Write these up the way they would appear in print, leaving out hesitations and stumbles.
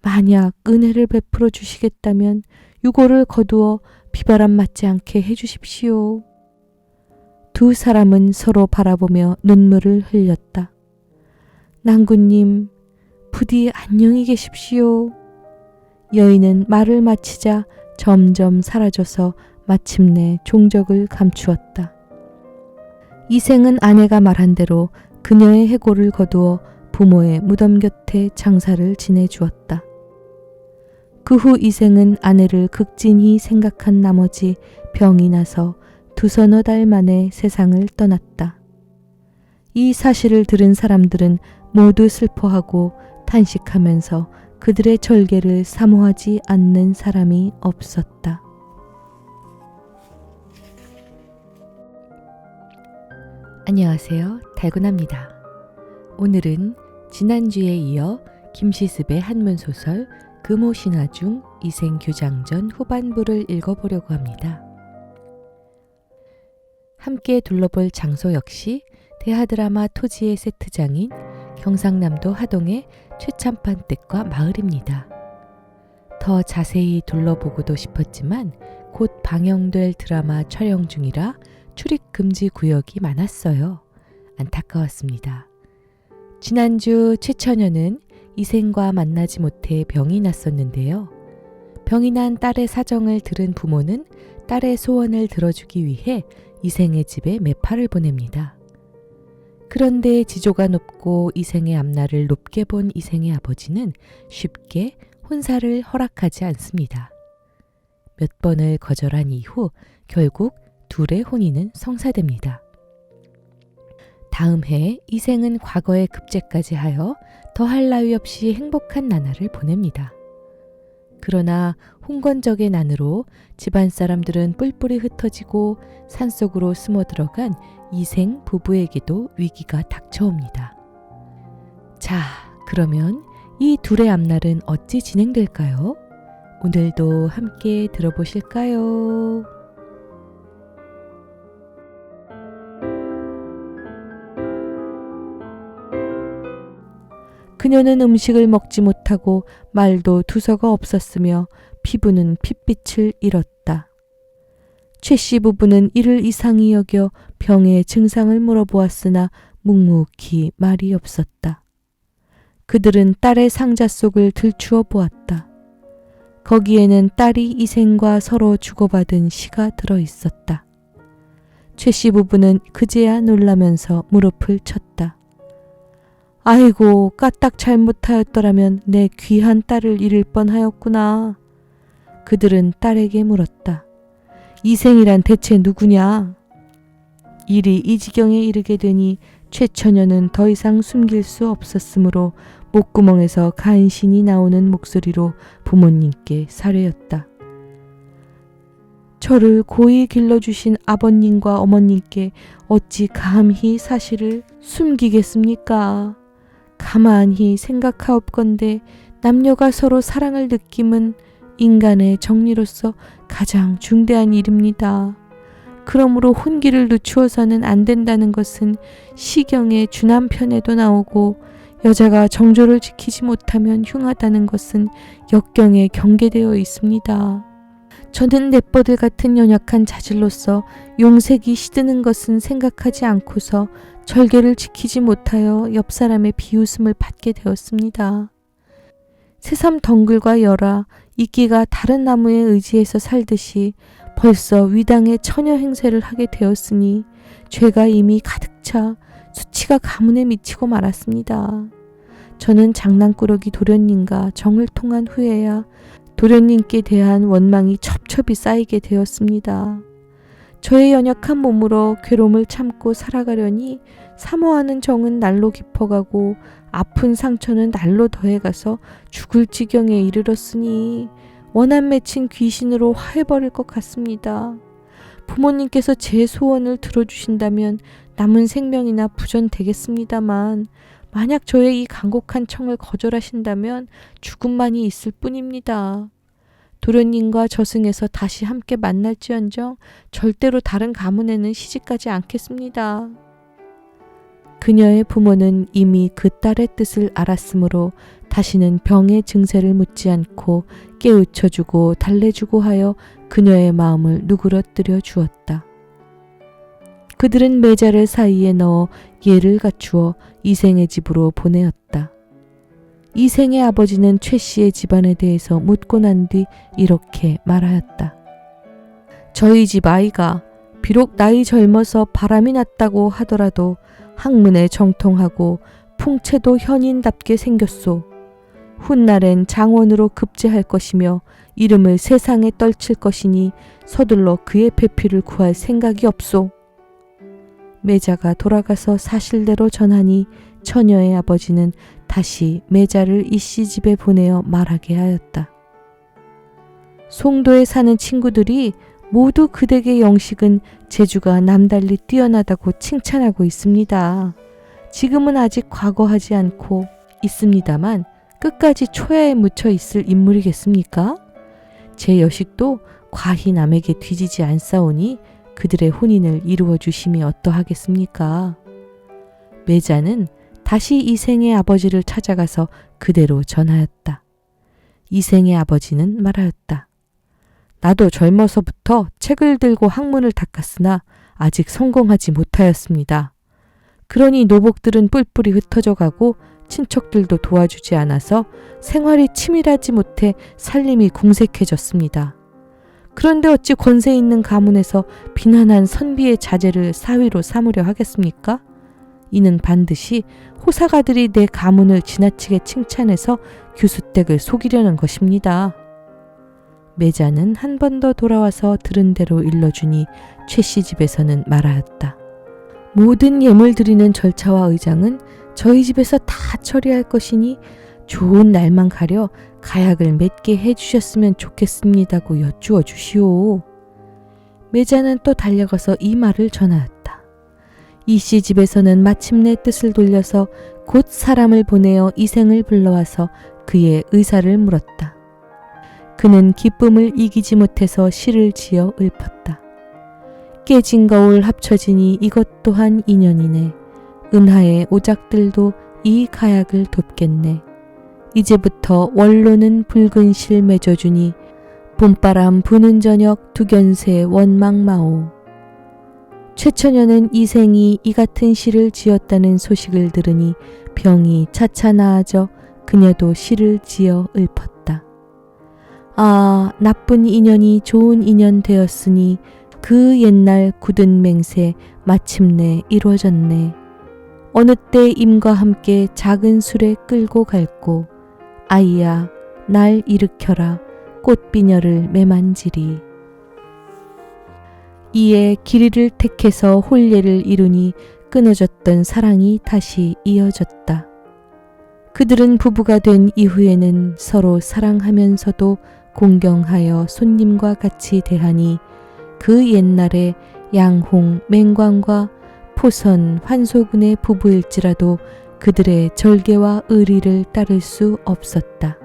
만약 은혜를 베풀어 주시겠다면 유고를 거두어 비바람 맞지 않게 해주십시오. 두 사람은 서로 바라보며 눈물을 흘렸다. 낭군님, 부디 안녕히 계십시오. 여인은 말을 마치자 점점 사라져서 마침내 종적을 감추었다. 이생은 아내가 말한 대로 그녀의 해고를 거두어 부모의 무덤 곁에 장사를 지내주었다. 그 후 이생은 아내를 극진히 생각한 나머지 병이 나서 두서너 달 만에 세상을 떠났다. 이 사실을 들은 사람들은 모두 슬퍼하고 탄식하면서 그들의 절개를 사모하지 않는 사람이 없었다. 안녕하세요. 달고나입니다. 오늘은 지난주에 이어 김시습의 한문소설 금오신화 중 이생교장전 후반부를 읽어보려고 합니다. 함께 둘러볼 장소 역시 대하드라마 토지의 세트장인 경상남도 하동의 최참판댁과 마을입니다. 더 자세히 둘러보고도 싶었지만 곧 방영될 드라마 촬영 중이라 출입 금지 구역이 많았어요. 안타까웠습니다. 지난주 최처녀는 이생과 만나지 못해 병이 났었는데요. 병이 난 딸의 사정을 들은 부모는 딸의 소원을 들어주기 위해 이생의 집에 매파를 보냅니다. 그런데 지조가 높고 이생의 앞날을 높게 본 이생의 아버지는 쉽게 혼사를 허락하지 않습니다. 몇 번을 거절한 이후 결국 둘의 혼인은 성사됩니다. 다음 해 이생은 과거의 급제까지 하여 더할 나위 없이 행복한 나날을 보냅니다. 그러나 홍건적의 난으로 집안 사람들은 뿔뿔이 흩어지고 산속으로 숨어 들어간 이생 부부에게도 위기가 닥쳐옵니다. 자, 그러면 이 둘의 앞날은 어찌 진행될까요? 오늘도 함께 들어보실까요? 그녀는 음식을 먹지 못하고 말도 두서가 없었으며 피부는 핏빛을 잃었다. 최씨 부부는 이를 이상히 여겨 병의 증상을 물어보았으나 묵묵히 말이 없었다. 그들은 딸의 상자 속을 들추어 보았다. 거기에는 딸이 이생과 서로 주고받은 시가 들어 있었다. 최씨 부부는 그제야 놀라면서 무릎을 쳤다. 아이고, 까딱 잘못하였더라면 내 귀한 딸을 잃을 뻔하였구나. 그들은 딸에게 물었다. 이생이란 대체 누구냐? 일이 이 지경에 이르게 되니 최처녀는 더 이상 숨길 수 없었으므로 목구멍에서 간신히 나오는 목소리로 부모님께 사례었다. 저를 고이 길러주신 아버님과 어머님께 어찌 감히 사실을 숨기겠습니까? 가만히 생각하옵건대 남녀가 서로 사랑을 느낌은 인간의 정리로서 가장 중대한 일입니다. 그러므로 혼기를 늦추어서는 안 된다는 것은 시경의 주남편에도 나오고 여자가 정조를 지키지 못하면 흉하다는 것은 역경에 경계되어 있습니다. 저는 냇버들 같은 연약한 자질로서 용색이 시드는 것은 생각하지 않고서 절개를 지키지 못하여 옆 사람의 비웃음을 받게 되었습니다. 새삼 덩글과 열아 이끼가 다른 나무에 의지해서 살듯이 벌써 위당의 처녀 행세를 하게 되었으니 죄가 이미 가득 차 수치가 가문에 미치고 말았습니다. 저는 장난꾸러기 도련님과 정을 통한 후에야 도련님께 대한 원망이 첩첩이 쌓이게 되었습니다. 저의 연약한 몸으로 괴로움을 참고 살아가려니 사모하는 정은 날로 깊어가고 아픈 상처는 날로 더해가서 죽을 지경에 이르렀으니 원한 맺힌 귀신으로 화해버릴 것 같습니다. 부모님께서 제 소원을 들어주신다면 남은 생명이나 부전되겠습니다만 만약 저의 이 간곡한 청을 거절하신다면 죽음만이 있을 뿐입니다. 도련님과 저승에서 다시 함께 만날지언정 절대로 다른 가문에는 시집가지 않겠습니다. 그녀의 부모는 이미 그 딸의 뜻을 알았으므로 다시는 병의 증세를 묻지 않고 깨우쳐주고 달래주고 하여 그녀의 마음을 누그러뜨려 주었다. 그들은 매자를 사이에 넣어 예를 갖추어 이생의 집으로 보내었다. 이생의 아버지는 최 씨의 집안에 대해서 묻고 난 뒤 이렇게 말하였다. 저희 집 아이가 비록 나이 젊어서 바람이 났다고 하더라도 학문에 정통하고 풍채도 현인답게 생겼소. 훗날엔 장원으로 급제할 것이며 이름을 세상에 떨칠 것이니 서둘러 그의 배필을 구할 생각이 없소. 매자가 돌아가서 사실대로 전하니 처녀의 아버지는 다시 매자를 이씨 집에 보내어 말하게 하였다. 송도에 사는 친구들이 모두 그 댁의 영식은 재주가 남달리 뛰어나다고 칭찬하고 있습니다. 지금은 아직 과거하지 않고 있습니다만 끝까지 초야에 묻혀 있을 인물이겠습니까? 제 여식도 과히 남에게 뒤지지 않사오니 그들의 혼인을 이루어 주심이 어떠하겠습니까? 매자는 다시 이생의 아버지를 찾아가서 그대로 전하였다. 이생의 아버지는 말하였다. 나도 젊어서부터 책을 들고 학문을 닦았으나 아직 성공하지 못하였습니다. 그러니 노복들은 뿔뿔이 흩어져 가고 친척들도 도와주지 않아서 생활이 치밀하지 못해 살림이 궁색해졌습니다. 그런데 어찌 권세 있는 가문에서 비난한 선비의 자제를 사위로 삼으려 하겠습니까? 이는 반드시 호사가들이 내 가문을 지나치게 칭찬해서 규수댁을 속이려는 것입니다. 매자는 한 번 더 돌아와서 들은 대로 일러주니 최 씨 집에서는 말하였다. 모든 예물 드리는 절차와 의장은 저희 집에서 다 처리할 것이니 좋은 날만 가려 가약을 맺게 해주셨으면 좋겠습니다고 여쭈어 주시오. 매자는 또 달려가서 이 말을 전하였다. 이씨 집에서는 마침내 뜻을 돌려서 곧 사람을 보내어 이생을 불러와서 그의 의사를 물었다. 그는 기쁨을 이기지 못해서 시를 지어 읊었다. 깨진 거울 합쳐지니 이것 또한 인연이네. 은하의 오작들도 이 가약을 돕겠네. 이제부터 원로는 붉은 실 맺어주니 봄바람 부는 저녁 두견새 원망마오. 최처녀는 이생이 이 같은 시를 지었다는 소식을 들으니 병이 차차 나아져 그녀도 시를 지어 읊었다. 아, 나쁜 인연이 좋은 인연 되었으니 그 옛날 굳은 맹세 마침내 이루어졌네. 어느 때 임과 함께 작은 술에 끌고 갈고 아이야 날 일으켜라 꽃비녀를 매만지리. 이에 길이를 택해서 혼례를 이루니 끊어졌던 사랑이 다시 이어졌다. 그들은 부부가 된 이후에는 서로 사랑하면서도 공경하여 손님과 같이 대하니 그 옛날에 양홍, 맹광과 포선, 환소군의 부부일지라도 그들의 절개와 의리를 따를 수 없었다.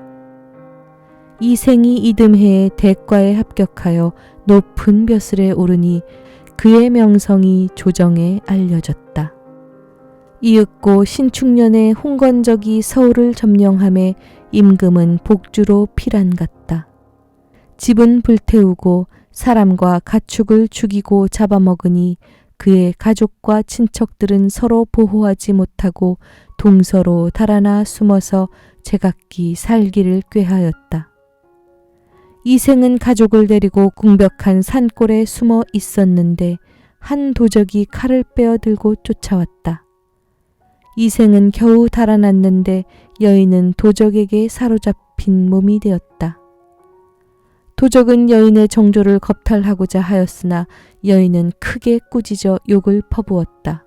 이생이 이듬해에 대과에 합격하여 높은 벼슬에 오르니 그의 명성이 조정에 알려졌다. 이윽고 신축년에 홍건적이 서울을 점령함에 임금은 복주로 피란 갔다. 집은 불태우고 사람과 가축을 죽이고 잡아먹으니 그의 가족과 친척들은 서로 보호하지 못하고 동서로 달아나 숨어서 제각기 살기를 꾀하였다. 이생은 가족을 데리고 궁벽한 산골에 숨어 있었는데 한 도적이 칼을 빼어들고 쫓아왔다. 이생은 겨우 달아났는데 여인은 도적에게 사로잡힌 몸이 되었다. 도적은 여인의 정조를 겁탈하고자 하였으나 여인은 크게 꾸짖어 욕을 퍼부었다.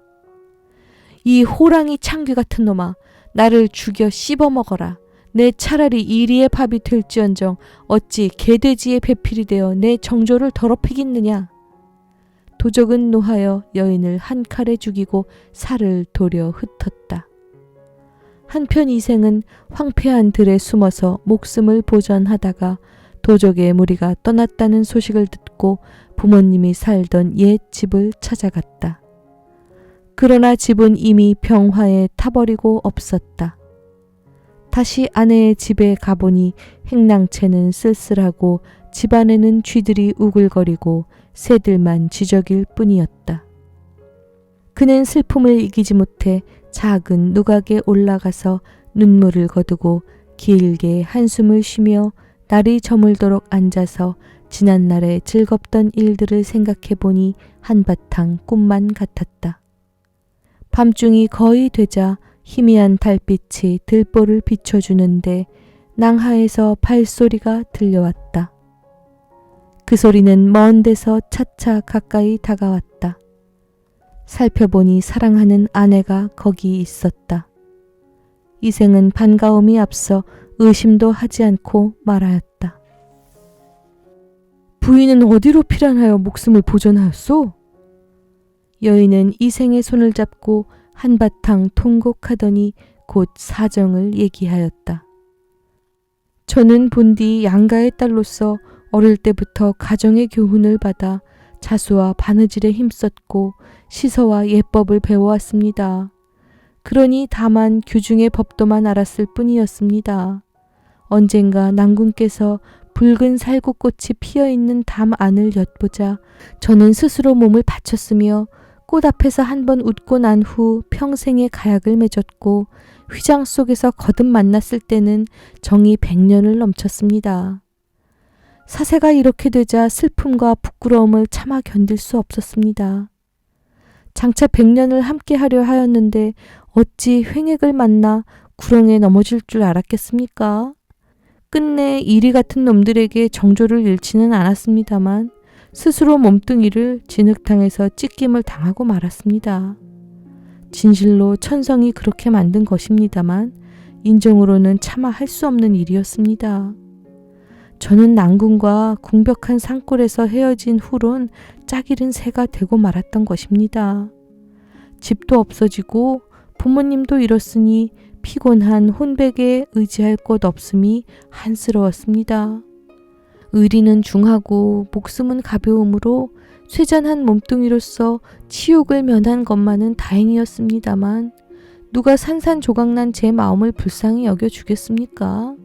이 호랑이 창귀 같은 놈아, 나를 죽여 씹어먹어라. 내 차라리 이리의 밥이 될지언정 어찌 개돼지의 배필이 되어 내 정조를 더럽히겠느냐. 도적은 노하여 여인을 한 칼에 죽이고 살을 도려 흩었다. 한편 이생은 황폐한 들에 숨어서 목숨을 보전하다가 도적의 무리가 떠났다는 소식을 듣고 부모님이 살던 옛 집을 찾아갔다. 그러나 집은 이미 병화에 타버리고 없었다. 다시 아내의 집에 가보니 행랑채는 쓸쓸하고 집안에는 쥐들이 우글거리고 새들만 지저길 뿐이었다. 그는 슬픔을 이기지 못해 작은 누각에 올라가서 눈물을 거두고 길게 한숨을 쉬며 날이 저물도록 앉아서 지난날의 즐겁던 일들을 생각해 보니 한바탕 꿈만 같았다. 밤중이 거의 되자 희미한 달빛이 들보를 비춰주는데 낭하에서 발소리가 들려왔다. 그 소리는 먼 데서 차차 가까이 다가왔다. 살펴보니 사랑하는 아내가 거기 있었다. 이생은 반가움이 앞서 의심도 하지 않고 말하였다. 부인은 어디로 피란하여 목숨을 보존하였소? 여인은 이생의 손을 잡고 한바탕 통곡하더니 곧 사정을 얘기하였다. 저는 본디 양가의 딸로서 어릴 때부터 가정의 교훈을 받아 자수와 바느질에 힘썼고 시서와 예법을 배워왔습니다. 그러니 다만 규중의 법도만 알았을 뿐이었습니다. 언젠가 난군께서 붉은 살구꽃이 피어있는 담 안을 엿보자 저는 스스로 몸을 바쳤으며 꽃 앞에서 한번 웃고 난 후 평생의 가약을 맺었고 휘장 속에서 거듭 만났을 때는 정이 100년을 넘쳤습니다. 사세가 이렇게 되자 슬픔과 부끄러움을 차마 견딜 수 없었습니다. 장차 100년을 함께하려 하였는데 어찌 횡액을 만나 구렁에 넘어질 줄 알았겠습니까? 끝내 이리 같은 놈들에게 정조를 잃지는 않았습니다만 스스로 몸뚱이를 진흙탕에서 찢김을 당하고 말았습니다. 진실로 천성이 그렇게 만든 것입니다만 인정으로는 차마 할 수 없는 일이었습니다. 저는 난군과 궁벽한 산골에서 헤어진 후론 짝이른 새가 되고 말았던 것입니다. 집도 없어지고 부모님도 잃었으니 피곤한 혼백에 의지할 곳 없음이 한스러웠습니다. 의리는 중하고 목숨은 가벼우므로 쇠잔한 몸뚱이로서 치욕을 면한 것만은 다행이었습니다만 누가 산산조각난 제 마음을 불쌍히 여겨주겠습니까?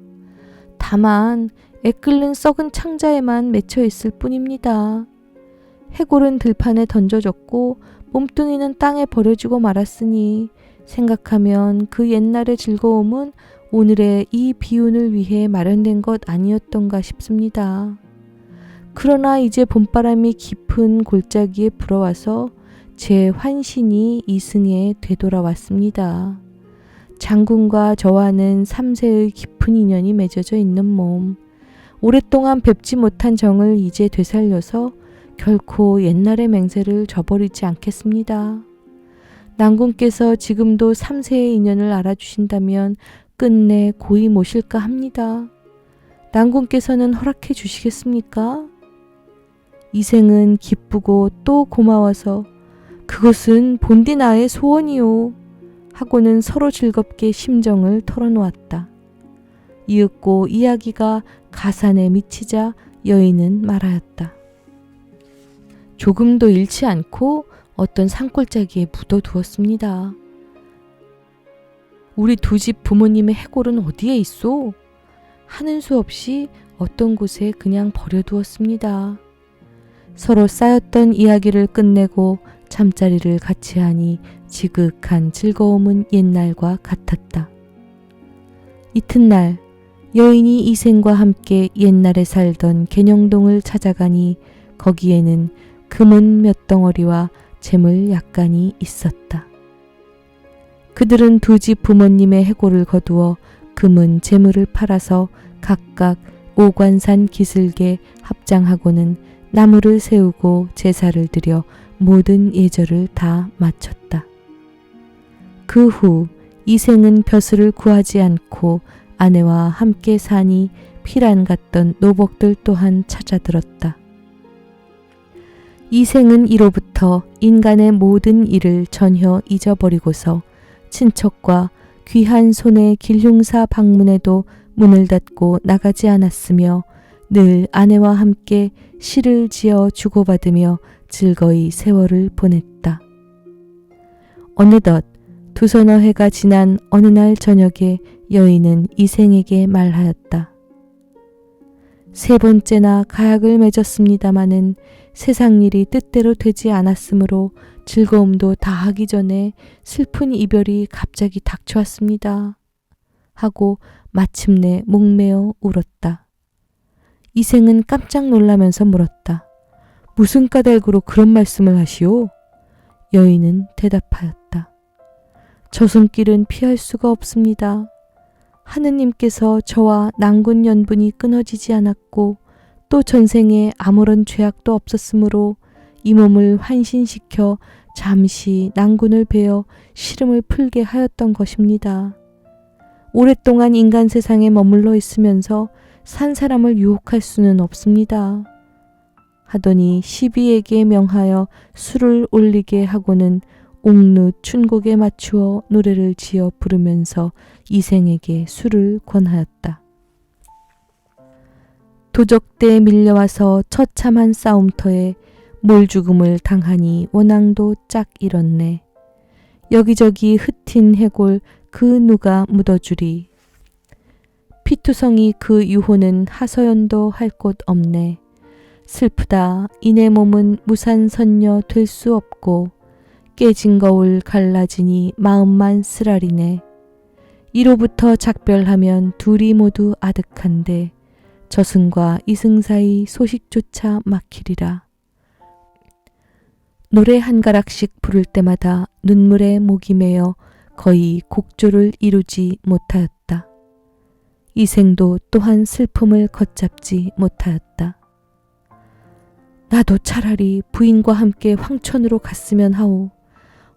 다만 애끓는 썩은 창자에만 맺혀 있을 뿐입니다. 해골은 들판에 던져졌고 몸뚱이는 땅에 버려지고 말았으니 생각하면 그 옛날의 즐거움은 오늘의 이 비운을 위해 마련된 것 아니었던가 싶습니다. 그러나 이제 봄바람이 깊은 골짜기에 불어와서 제 환신이 이승에 되돌아왔습니다. 장군과 저와는 3세의 깊은 인연이 맺어져 있는 몸, 오랫동안 뵙지 못한 정을 이제 되살려서 결코 옛날의 맹세를 저버리지 않겠습니다. 난군께서 지금도 3세의 인연을 알아주신다면 끝내 고이 모실까 합니다. 난군께서는 허락해 주시겠습니까? 이생은 기쁘고 또 고마워서 그것은 본디 나의 소원이요 하고는 서로 즐겁게 심정을 털어놓았다. 이윽고 이야기가 가산에 미치자 여인은 말하였다. 조금도 잃지 않고 어떤 산골짜기에 묻어두었습니다. 우리 두 집 부모님의 해골은 어디에 있소? 하는 수 없이 어떤 곳에 그냥 버려두었습니다. 서로 쌓였던 이야기를 끝내고 잠자리를 같이 하니 지극한 즐거움은 옛날과 같았다. 이튿날 여인이 이생과 함께 옛날에 살던 개녕동을 찾아가니 거기에는 금은 몇 덩어리와 재물 약간이 있었다. 그들은 두 집 부모님의 해골을 거두어 금은 재물을 팔아서 각각 오관산 기슭에 합장하고는 나무를 세우고 제사를 드려 모든 예절을 다 마쳤다. 그 후 이생은 벼슬을 구하지 않고 아내와 함께 사니 피란 같던 노복들 또한 찾아들었다. 이생은 이로부터 인간의 모든 일을 전혀 잊어버리고서 친척과 귀한 손의 길흉사 방문에도 문을 닫고 나가지 않았으며 늘 아내와 함께 시를 지어 주고받으며 즐거이 세월을 보냈다. 어느덧 두서너 해가 지난 어느 날 저녁에 여인은 이생에게 말하였다. 세 번째나 가약을 맺었습니다마는 세상 일이 뜻대로 되지 않았으므로 즐거움도 다하기 전에 슬픈 이별이 갑자기 닥쳐왔습니다. 하고 마침내 목매어 울었다. 이생은 깜짝 놀라면서 물었다. 무슨 까닭으로 그런 말씀을 하시오? 여인은 대답하였다. 저 손길은 피할 수가 없습니다. 하느님께서 저와 낭군 연분이 끊어지지 않았고 또 전생에 아무런 죄악도 없었으므로 이 몸을 환신시켜 잠시 낭군을 베어 시름을 풀게 하였던 것입니다. 오랫동안 인간 세상에 머물러 있으면서 산 사람을 유혹할 수는 없습니다. 하더니 시비에게 명하여 술을 올리게 하고는 옥루 춘곡에 맞추어 노래를 지어 부르면서 이생에게 술을 권하였다. 도적대에 밀려와서 처참한 싸움터에 몰죽음을 당하니 원앙도 짝 잃었네. 여기저기 흩인 해골 그 누가 묻어주리. 피투성이 그 유호는 하서연도 할 곳 없네. 슬프다 이내 몸은 무산선녀 될 수 없고 깨진 거울 갈라지니 마음만 쓰라리네. 이로부터 작별하면 둘이 모두 아득한데 저승과 이승 사이 소식조차 막히리라. 노래 한 가락씩 부를 때마다 눈물에 목이 메어 거의 곡조를 이루지 못하였다. 이생도 또한 슬픔을 걷잡지 못하였다. 나도 차라리 부인과 함께 황천으로 갔으면 하오.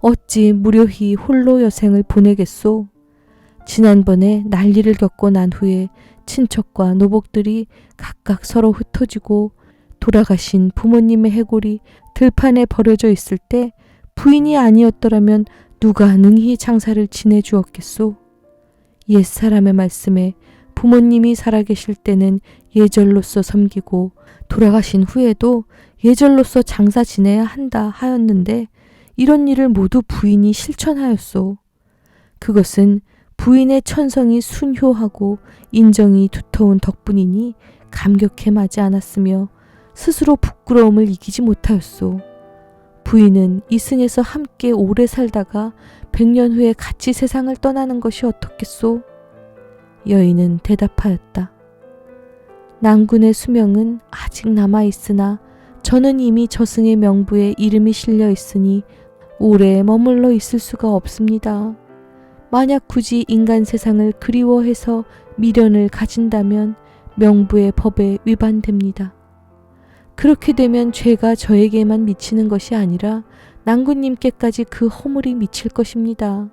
어찌 무료히 홀로 여생을 보내겠소? 지난번에 난리를 겪고 난 후에 친척과 노복들이 각각 서로 흩어지고 돌아가신 부모님의 해골이 들판에 버려져 있을 때 부인이 아니었더라면 누가 능히 장사를 지내주었겠소? 옛사람의 말씀에 부모님이 살아계실 때는 예절로서 섬기고 돌아가신 후에도 예절로서 장사 지내야 한다 하였는데 이런 일을 모두 부인이 실천하였소. 그것은 부인의 천성이 순효하고 인정이 두터운 덕분이니 감격해 마지 않았으며 스스로 부끄러움을 이기지 못하였소. 부인은 이승에서 함께 오래 살다가 100년 후에 같이 세상을 떠나는 것이 어떻겠소? 여인은 대답하였다. 낭군의 수명은 아직 남아있으나 저는 이미 저승의 명부에 이름이 실려 있으니 오래 머물러 있을 수가 없습니다. 만약 굳이 인간 세상을 그리워해서 미련을 가진다면 명부의 법에 위반됩니다. 그렇게 되면 죄가 저에게만 미치는 것이 아니라 낭군님께까지 그 허물이 미칠 것입니다.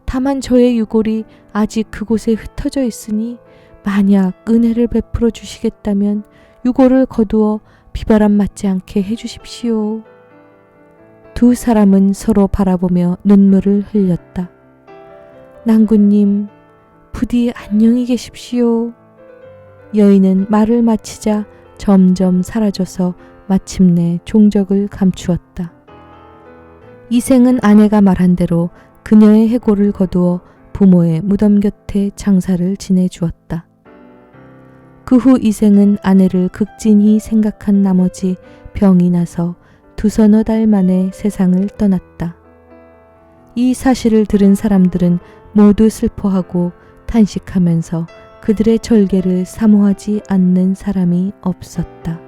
다만 저의 유골이 아직 그곳에 흩어져 있으니 만약 은혜를 베풀어 주시겠다면 유골을 거두어 비바람 맞지 않게 해주십시오. 두 사람은 서로 바라보며 눈물을 흘렸다. 낭군님, 부디 안녕히 계십시오. 여인은 말을 마치자 점점 사라져서 마침내 종적을 감추었다. 이생은 아내가 말한 대로 그녀의 해골을 거두어 부모의 무덤 곁에 장사를 지내주었다. 그 후 이생은 아내를 극진히 생각한 나머지 병이 나서 두서너 달 만에 세상을 떠났다. 이 사실을 들은 사람들은 모두 슬퍼하고 탄식하면서 그들의 절개를 사모하지 않는 사람이 없었다.